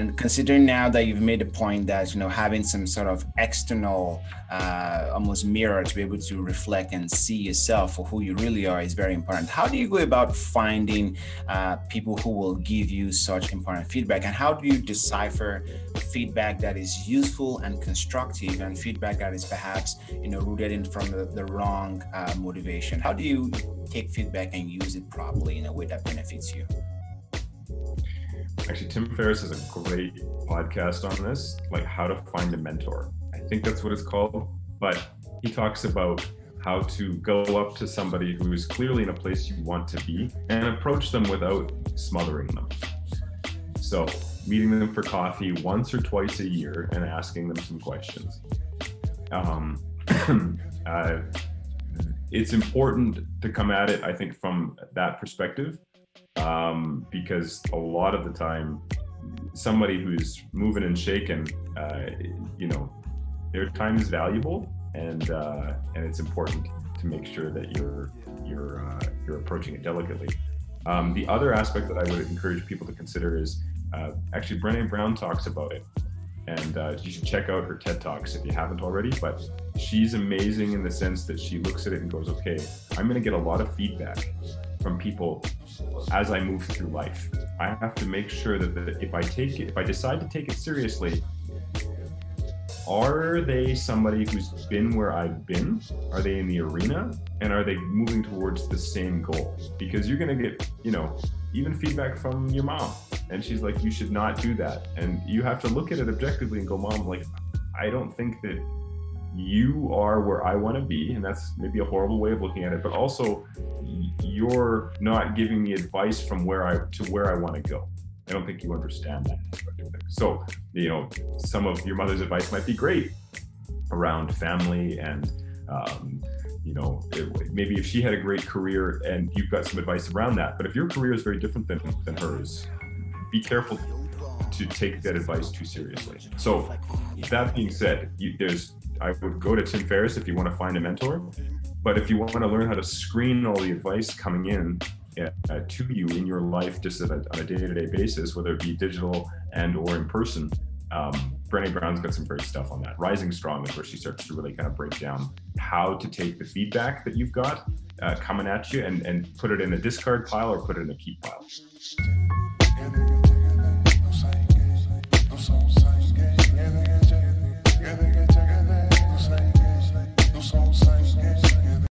And considering now that you've made the point that, having some sort of external, almost mirror to be able to reflect and see yourself for who you really are is very important. How do you go about finding people who will give you such important feedback? And how do you decipher feedback that is useful and constructive and feedback that is perhaps, rooted in from the wrong motivation? How do you take feedback and use it properly in a way that benefits you? Actually, Tim Ferriss has a great podcast on this, like how to find a mentor. I think that's what it's called. But he talks about how to go up to somebody who is clearly in a place you want to be and approach them without smothering them. So meeting them for coffee once or twice a year and asking them some questions. It's important to come at it, I think, from that perspective. Because a lot of the time, somebody who's moving and shaking, their time is valuable, and it's important to make sure that you're approaching it delicately. The other aspect that I would encourage people to consider is actually Brené Brown talks about it, and you should check out her TED Talks if you haven't already. But she's amazing in the sense that she looks at it and goes, "Okay, I'm going to get a lot of feedback from people as I move through life. I have to make sure that if I decide to take it seriously, are they somebody who's been where I've been? Are they in the arena? And are they moving towards the same goal?" Because you're going to get, even feedback from your mom. And she's like, "You should not do that." And you have to look at it objectively and go, "Mom, like, I don't think that you are where I want to be," and that's maybe a horrible way of looking at it, but also you're not giving me advice from where I want to go. I don't think you understand that. So, some of your mother's advice might be great around family and, maybe if she had a great career and you've got some advice around that, but if your career is very different than hers, be careful to take that advice too seriously. So that being said, I would go to Tim Ferriss if you want to find a mentor. But if you want to learn how to screen all the advice coming in to you in your life, just on a day-to-day basis, whether it be digital and or in person, Brené Brown's got some great stuff on that. Rising Strong is where she starts to really kind of break down how to take the feedback that you've got coming at you and put it in a discard pile or put it in a keep pile.